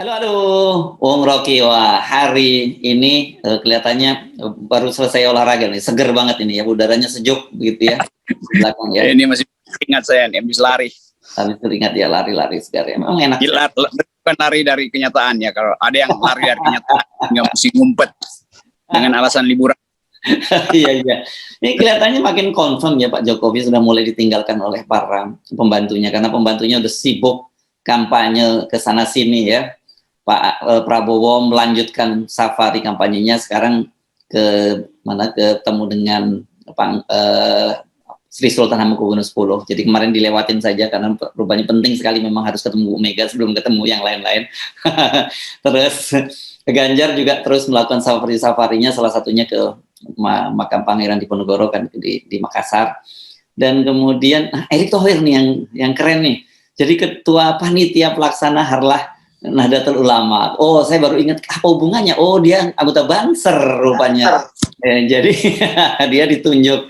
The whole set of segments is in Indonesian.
Halo, halo, Bung Rocky. Wah, hari ini kelihatannya baru selesai olahraga nih, seger banget ini ya, udaranya sejuk begitu ya, di belakang ya. Ini masih ingat saya nih, habis lari. Habis teringat ya lari-lari segar ya, memang enak. Bukan lari dari kenyataan ya, kalau ada yang lari dari kenyataan, nggak mesti ngumpet dengan alasan liburan. Iya, iya. Ini kelihatannya makin confirm ya Pak Jokowi sudah mulai ditinggalkan oleh para pembantunya, karena pembantunya udah sibuk kampanye ke sana sini ya. Pak Prabowo melanjutkan safari kampanyenya sekarang ke mana, ketemu dengan Sri Sultan Hamengkubuwono X. Jadi kemarin dilewatin saja karena rupanya penting sekali, memang harus ketemu Bu Mega sebelum ketemu yang lain-lain. Terus Ganjar juga terus melakukan safarinya, salah satunya ke makam Pangeran Diponegoro kan di Makassar. Dan kemudian Erick Thohir nih yang keren nih. Jadi ketua panitia pelaksana Harlah Nahdlatul Ulama. Oh, saya baru ingat apa hubungannya. Oh, dia anggota Banser rupanya. Jadi dia ditunjuk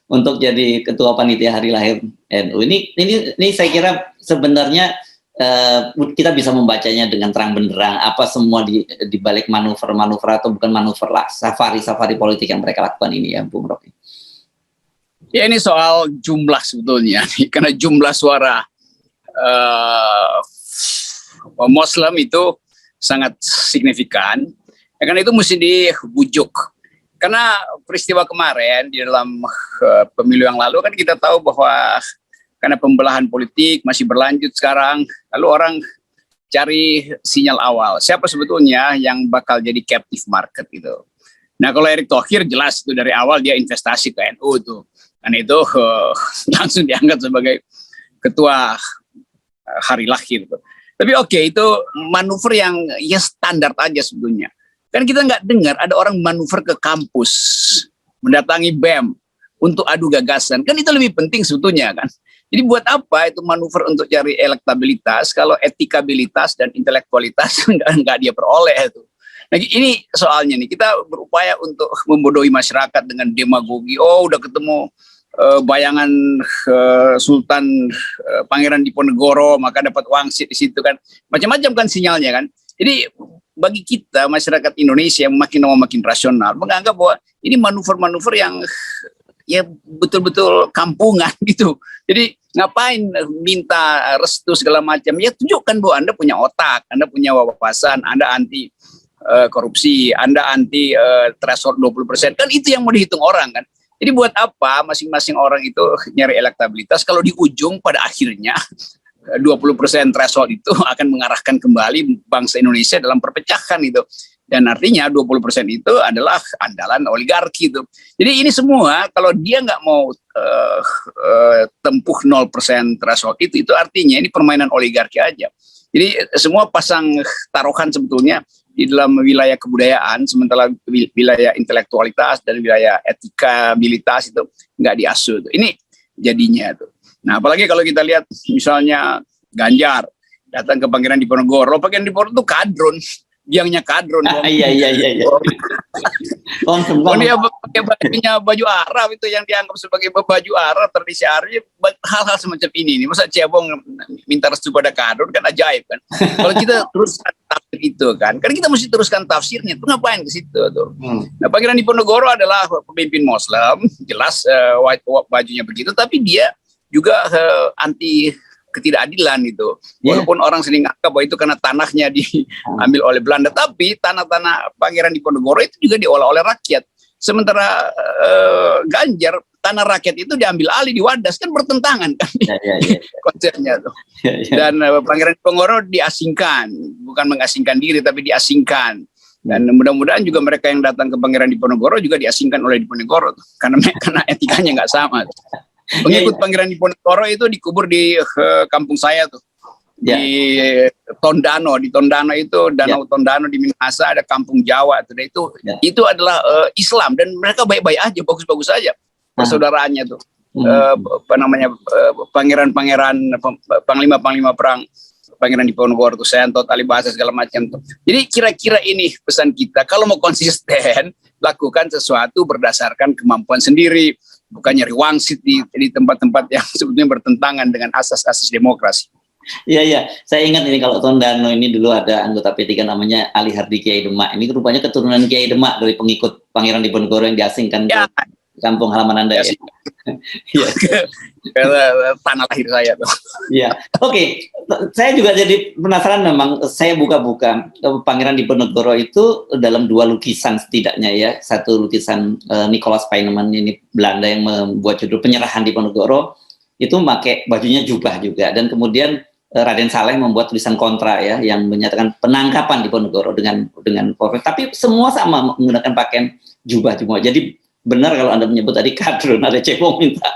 untuk jadi ketua panitia hari lahir NU. Ini saya kira sebenarnya kita bisa membacanya dengan terang benderang apa semua di balik manuver atau bukan manuver lah, safari politik yang mereka lakukan ini ya, Bung Rocky. Ya, ini soal jumlah sebetulnya, karena jumlah suara Muslim itu sangat signifikan, ya, karena itu mesti dibujuk. Karena peristiwa kemarin di dalam pemilu yang lalu kan kita tahu bahwa karena pembelahan politik masih berlanjut sekarang, lalu orang cari sinyal awal siapa sebetulnya yang bakal jadi captive market gitu. Nah, kalau Erick Thohir jelas itu dari awal dia investasi ke NU tuh, dan itu langsung diangkat sebagai ketua hari lahir tuh. Tapi oke, itu manuver yang ya standar aja sebetulnya. Kan kita nggak dengar ada orang manuver ke kampus, mendatangi BEM untuk adu gagasan. Kan itu lebih penting sebetulnya kan. Jadi buat apa itu manuver untuk cari elektabilitas kalau etikabilitas dan intelektualitas nggak dia peroleh itu. Nah, ini soalnya nih, kita berupaya untuk membodohi masyarakat dengan demagogi. Oh, udah ketemu bayangan Sultan Pangeran Diponegoro, maka dapat wangsit di situ kan, macam-macam kan sinyalnya kan. Jadi bagi kita masyarakat Indonesia yang makin lama makin rasional menganggap bahwa ini manuver-manuver yang ya betul-betul kampungan gitu. Jadi ngapain minta restu segala macam? Ya tunjukkan bahwa Anda punya otak, Anda punya wawasan, Anda anti korupsi, Anda anti threshold 20%, kan itu yang mau dihitung orang kan. Jadi buat apa masing-masing orang itu nyari elektabilitas kalau di ujung pada akhirnya 20% threshold itu akan mengarahkan kembali bangsa Indonesia dalam perpecahan itu. Dan artinya 20% itu adalah andalan oligarki itu. Jadi ini semua kalau dia nggak mau tempuh 0% threshold itu artinya ini permainan oligarki aja. Jadi semua pasang taruhan sebetulnya di dalam wilayah kebudayaan, sementara wilayah intelektualitas dan wilayah etikabilitas itu nggak diasuh. Ini jadinya tuh. Nah, apalagi kalau kita lihat misalnya Ganjar datang ke Pangeran Diponegoro, Pangeran Diponegoro itu kadron, biangnya kadron. Iya. Oh, dia pakai bajunya baju Arab itu yang dianggap sebagai baju Arab, tradisi Arab, hal-hal semacam ini. Masa cebong minta restu pada kadron, kan ajaib kan. Kalau kita teruskan tafsir itu kan kita mesti teruskan tafsirnya. Tuh ngapain ke situ tuh? Nah, Pangeran Diponegoro adalah pemimpin Muslim, jelas bajunya begitu, tapi dia juga anti ketidakadilan itu. Walaupun orang sering anggap bahwa itu karena tanahnya diambil oleh Belanda, tapi tanah-tanah Pangeran Diponegoro itu juga diolah oleh rakyat. Sementara Ganjar, tanah rakyat itu diambil alih, diwadas, kan bertentangan kan konsepnya tuh. Dan Pangeran Diponegoro diasingkan, bukan mengasingkan diri tapi diasingkan. Dan mudah-mudahan juga mereka yang datang ke Pangeran Diponegoro juga diasingkan oleh Diponegoro tuh, karena etikanya nggak sama tuh. Pengikut Pangeran Diponegoro itu dikubur di kampung saya tuh, di Tondano. Di Tondano itu Danau Tondano di Minahasa ada kampung Jawa tuh. Itu adalah Islam dan mereka baik-baik aja, bagus-bagus aja persaudaraannya tuh. Pangeran-pangeran, panglima-panglima perang Pangeran Diponegoro tuh, Sentot, Alibasa segala macam tuh. Jadi kira-kira ini pesan kita, kalau mau konsisten lakukan sesuatu berdasarkan kemampuan sendiri. Bukan nyari wangsit di tempat-tempat yang sebetulnya bertentangan dengan asas-asas demokrasi. Iya, iya. Saya ingat ini kalau Tondano ini dulu ada anggota P3 namanya Ali Hardi Kiai Demak. Ini rupanya keturunan Kiai Demak dari pengikut Pangeran Diponegoro yang diasingkan Ya, ke kampung halaman Anda ya ya. sih. Iya. Tanah lahir saya tuh. Iya. Oke. Saya juga jadi penasaran memang. Saya buka-buka Pangeran Diponegoro itu dalam 2 lukisan setidaknya ya. Satu lukisan Nicholas Peyneman ini Belanda yang membuat judul Penyerahan Diponegoro itu pakai bajunya jubah juga, dan kemudian Raden Saleh membuat tulisan kontra ya yang menyatakan penangkapan Diponegoro dengan Polres, tapi semua sama menggunakan pakaian jubah semua. Jadi benar kalau Anda menyebut tadi kadrun, ada cebong minta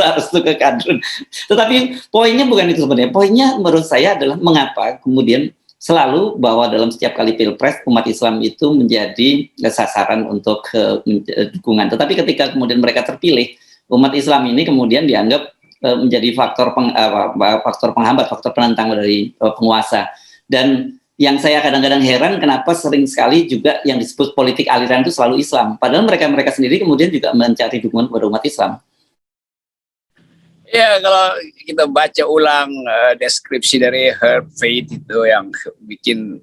harus ke kadrun. Tetapi poinnya bukan itu sebenarnya. Poinnya menurut saya adalah mengapa kemudian selalu bahwa dalam setiap kali pilpres umat Islam itu menjadi sasaran untuk dukungan. Tetapi ketika kemudian mereka terpilih, umat Islam ini kemudian dianggap menjadi faktor penghambat, faktor penantang dari penguasa. Dan yang saya kadang-kadang heran kenapa sering sekali juga yang disebut politik aliran itu selalu Islam, padahal mereka sendiri kemudian juga mencari dukungan kepada umat Islam. Ya, kalau kita baca ulang deskripsi dari Herb Feit itu yang bikin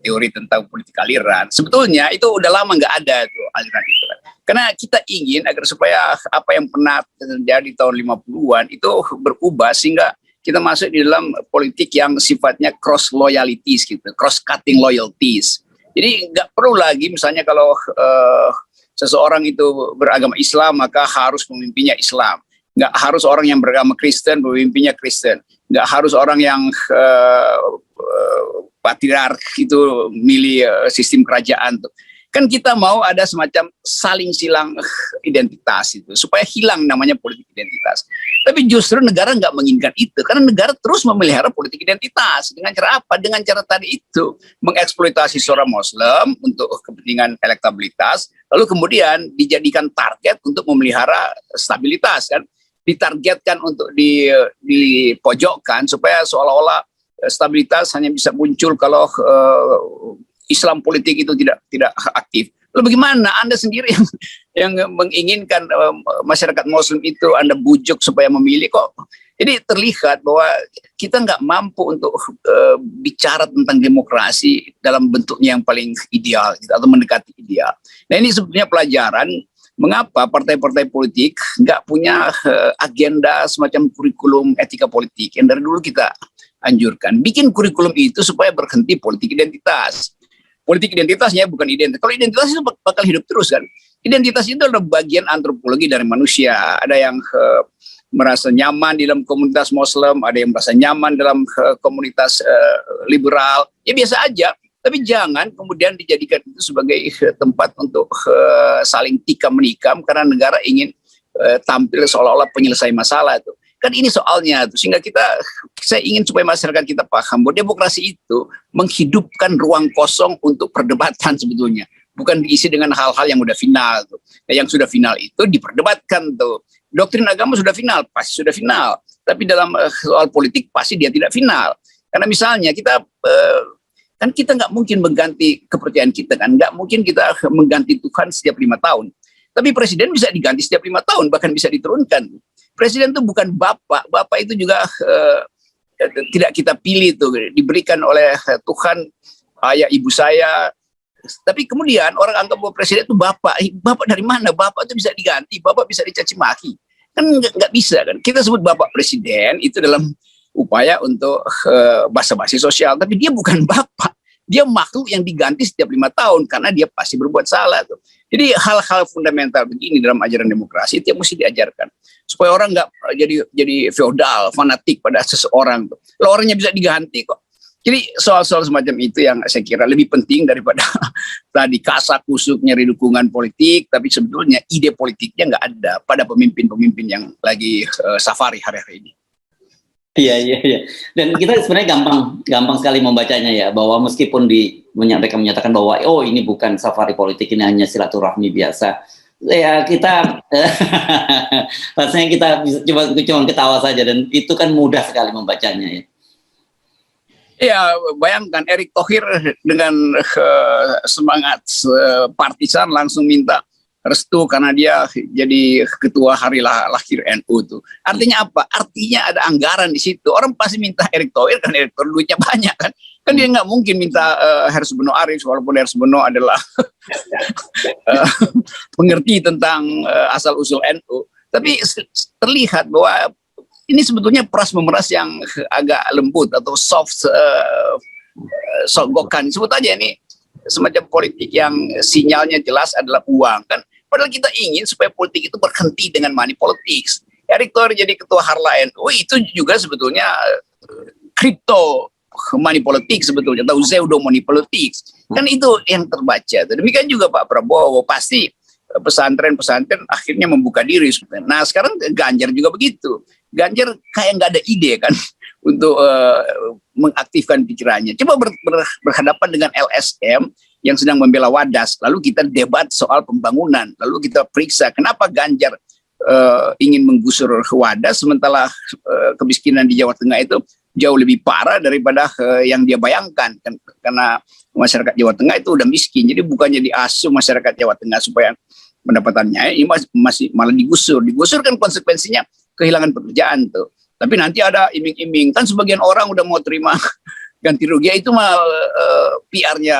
teori tentang politik aliran, sebetulnya itu udah lama nggak ada tuh aliran itu. Karena kita ingin agar supaya apa yang pernah terjadi tahun 50-an itu berubah sehingga kita masuk di dalam politik yang sifatnya cross loyalties gitu, cross cutting loyalties. Jadi nggak perlu lagi misalnya kalau seseorang itu beragama Islam maka harus pemimpinnya Islam. Nggak harus orang yang beragama Kristen pemimpinnya Kristen. Nggak harus orang yang patriark itu milih sistem kerajaan tuh. Kan kita mau ada semacam saling silang identitas itu supaya hilang namanya politik identitas. Tapi justru negara nggak menginginkan itu karena negara terus memelihara politik identitas dengan cara apa? Dengan cara tadi itu mengeksploitasi seorang Muslim untuk kepentingan elektabilitas, lalu kemudian dijadikan target untuk memelihara stabilitas kan, ditargetkan untuk dipojokkan supaya seolah-olah stabilitas hanya bisa muncul kalau Islam politik itu tidak aktif. Lalu bagaimana Anda sendiri yang menginginkan masyarakat Muslim itu Anda bujuk supaya memilih kok? Jadi terlihat bahwa kita nggak mampu untuk bicara tentang demokrasi dalam bentuknya yang paling ideal gitu, atau mendekati ideal. Nah ini sebetulnya pelajaran mengapa partai-partai politik nggak punya agenda semacam kurikulum etika politik yang dari dulu kita anjurkan. Bikin kurikulum itu supaya berhenti politik identitas. Politik identitasnya bukan identitas. Kalau identitas itu bakal hidup terus kan. Identitas itu adalah bagian antropologi dari manusia. Ada yang merasa nyaman di dalam komunitas Muslim, ada yang merasa nyaman dalam komunitas liberal. Ya biasa aja. Tapi jangan kemudian dijadikan itu sebagai tempat untuk saling tikam menikam karena negara ingin tampil seolah-olah penyelesai masalah itu. Kan ini soalnya, sehingga saya ingin supaya masyarakat kita paham bahwa demokrasi itu menghidupkan ruang kosong untuk perdebatan sebetulnya, bukan diisi dengan hal-hal yang udah final tuh. Nah, yang sudah final itu diperdebatkan tuh. Doktrin agama sudah final, pasti sudah final. Tapi dalam soal politik pasti dia tidak final. Karena misalnya kita kan kita nggak mungkin mengganti kepercayaan kita kan, nggak mungkin kita mengganti Tuhan setiap 5 tahun. Tapi presiden bisa diganti setiap 5 tahun, bahkan bisa diturunkan. Presiden itu bukan bapak itu juga tidak kita pilih tuh, diberikan oleh Tuhan ayah ibu saya. Tapi kemudian orang anggap bahwa presiden itu bapak dari mana? Bapak itu bisa diganti, bapak bisa dicaci maki, kan nggak bisa kan? Kita sebut bapak presiden itu dalam upaya untuk basa-basi sosial, tapi dia bukan bapak. Dia makhluk yang diganti setiap 5 tahun karena dia pasti berbuat salah tuh. Jadi hal-hal fundamental begini dalam ajaran demokrasi itu yang mesti diajarkan supaya orang nggak jadi feodal, fanatik pada seseorang tuh. Lalu orangnya bisa diganti kok. Jadi soal-soal semacam itu yang saya kira lebih penting daripada tadi kasak kusuk nyari dukungan politik, tapi sebetulnya ide politiknya nggak ada pada pemimpin-pemimpin yang lagi safari hari-hari ini. Iya. Dan kita sebenarnya gampang sekali membacanya ya, bahwa meskipun mereka menyatakan bahwa oh ini bukan safari politik, ini hanya silaturahmi biasa. Ya kita rasanya kita bisa cuma ketawa saja, dan itu kan mudah sekali membacanya ya. Ya, bayangkan Erick Thohir dengan semangat partisan langsung minta restu karena dia jadi ketua hari lahir NU tuh. Artinya apa? Artinya ada anggaran di situ. Orang pasti minta Erick Thohir kan Erick Thohir duitnya banyak kan. Kan dia nggak mungkin minta Hersbeno Arif walaupun Hersbeno adalah pengerti tentang asal usul NU. Tapi terlihat bahwa ini sebetulnya peras memeras yang agak lembut atau soft sogokan. Sebut aja ini semacam politik yang sinyalnya jelas adalah uang kan. Padahal kita ingin supaya politik itu berhenti dengan money politics. Erick Thohir jadi ketua Harla NU itu juga sebetulnya crypto money politics sebetulnya atau pseudo money politics. Kan itu yang terbaca. Demikian juga Pak Prabowo pasti pesantren-pesantren akhirnya membuka diri. Nah sekarang Ganjar juga begitu. Ganjar kayak nggak ada ide kan untuk mengaktifkan pikirannya. Coba berhadapan dengan LSM yang sedang membela Wadas, lalu kita debat soal pembangunan, lalu kita periksa kenapa Ganjar ingin menggusur Wadas sementara kemiskinan di Jawa Tengah itu jauh lebih parah daripada yang dia bayangkan kan, karena masyarakat Jawa Tengah itu udah miskin, jadi bukannya diasuh masyarakat Jawa Tengah supaya pendapatannya ini masih malah digusur kan konsekuensinya kehilangan pekerjaan tuh. Tapi nanti ada iming-iming kan sebagian orang udah mau terima ganti rugi itu mah PR-nya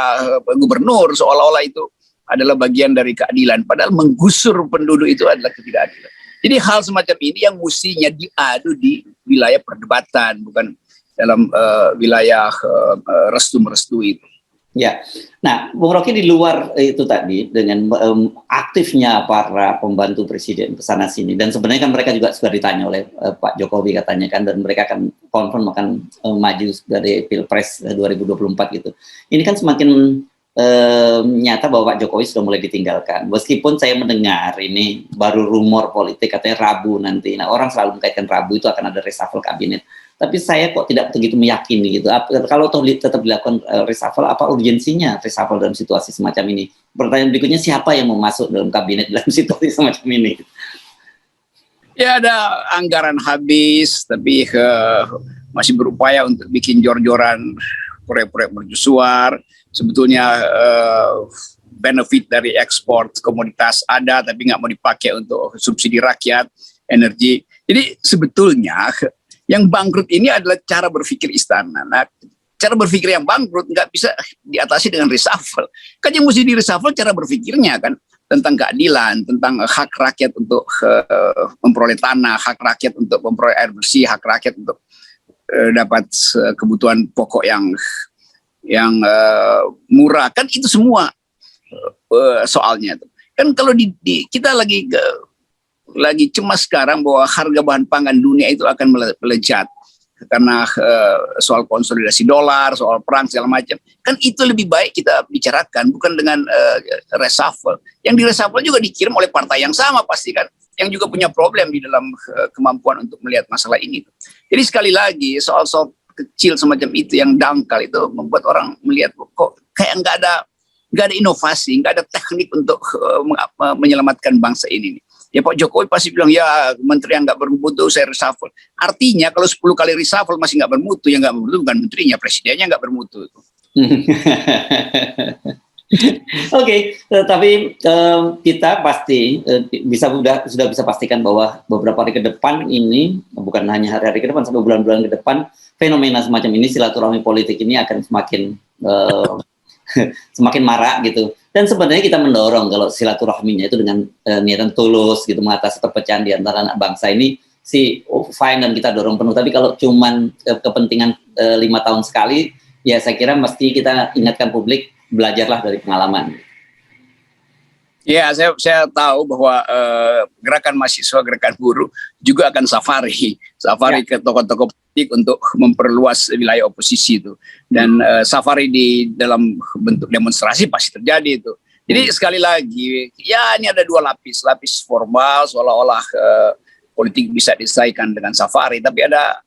gubernur seolah-olah itu adalah bagian dari keadilan padahal menggusur penduduk itu adalah ketidakadilan. Jadi hal semacam ini yang mestinya diadu di wilayah perdebatan bukan dalam wilayah restu-merestu itu. Ya, nah Bung Rocky di luar itu tadi dengan aktifnya para pembantu presiden kesana sini dan sebenarnya kan mereka juga sudah ditanya oleh Pak Jokowi katanya kan dan mereka akan confirm akan maju dari Pilpres 2024 gitu. Ini kan semakin nyata bahwa Pak Jokowi sudah mulai ditinggalkan. Meskipun saya mendengar ini baru rumor politik katanya Rabu nanti. Nah orang selalu mengkaitkan Rabu itu akan ada reshuffle kabinet. Tapi saya kok tidak begitu meyakini gitu. Kalau tetap dilakukan reshuffle, apa urgensinya reshuffle dalam situasi semacam ini? Pertanyaan berikutnya, siapa yang mau masuk dalam kabinet dalam situasi semacam ini? Ya ada anggaran habis, tapi masih berupaya untuk bikin jor-joran proyek-proyek mercusuar. Sebetulnya benefit dari ekspor komoditas ada, tapi nggak mau dipakai untuk subsidi rakyat, energi. Jadi sebetulnya yang bangkrut ini adalah cara berpikir istana. Nah, cara berpikir yang bangkrut nggak bisa diatasi dengan reshuffle. Kan yang mesti di reshuffle cara berpikirnya kan tentang keadilan, tentang hak rakyat untuk memperoleh tanah, hak rakyat untuk memperoleh air bersih, hak rakyat untuk dapat kebutuhan pokok yang murah. Kan itu semua soalnya. Kan kalau kita lagi cemas sekarang bahwa harga bahan pangan dunia itu akan melejat karena soal konsolidasi dolar, soal perang segala macam. Kan itu lebih baik kita bicarakan bukan dengan reshuffle. Yang di reshuffle juga dikirim oleh partai yang sama pasti kan, yang juga punya problem di dalam kemampuan untuk melihat masalah ini. Jadi sekali lagi soal-soal kecil semacam itu yang dangkal itu membuat orang melihat kok kayak nggak ada inovasi, nggak ada teknik untuk menyelamatkan bangsa ini. Ya Pak Jokowi pasti bilang ya menteri yang nggak bermutu saya reshuffle. Artinya kalau 10 kali reshuffle masih nggak bermutu, yang nggak bermutu bukan menterinya, presidennya nggak bermutu. Oke, tapi kita pasti sudah bisa pastikan bahwa beberapa hari ke depan ini bukan hanya hari-hari ke depan sampai bulan-bulan ke depan fenomena semacam ini silaturahmi politik ini akan semakin marak gitu. Dan sebenarnya kita mendorong kalau silaturahminya itu dengan niatan tulus gitu mengatasi perpecahan di antara anak bangsa ini fine dan kita dorong penuh. Tapi kalau cuman kepentingan 5 tahun sekali, ya saya kira mesti kita ingatkan publik belajarlah dari pengalaman. Ya, saya tahu bahwa gerakan mahasiswa, gerakan buruh juga akan safari ke tokoh-tokoh politik untuk memperluas wilayah oposisi itu. Dan safari di dalam bentuk demonstrasi pasti terjadi itu. Jadi sekali lagi, ya ini ada 2 lapis. Lapis formal seolah-olah politik bisa diselesaikan dengan safari, tapi ada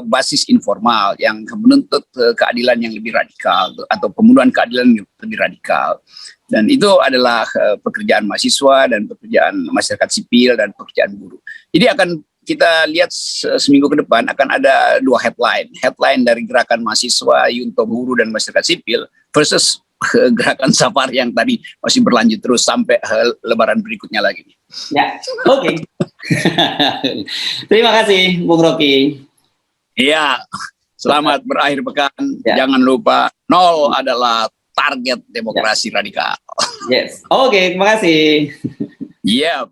basis informal yang menuntut keadilan yang lebih radikal atau pemenuhan keadilan yang lebih radikal. Dan itu adalah pekerjaan mahasiswa dan pekerjaan masyarakat sipil dan pekerjaan buruh. Jadi akan kita lihat seminggu ke depan akan ada 2 headline. Headline dari gerakan mahasiswa, Yunto buruh dan masyarakat sipil versus gerakan safari yang tadi masih berlanjut terus sampai Lebaran berikutnya lagi. Ya, oke. Terima kasih, Bung Rocky. Iya, selamat berakhir pekan. Ya. Jangan lupa 0 adalah target demokrasi radikal. Yes, oke, terima kasih. Yep.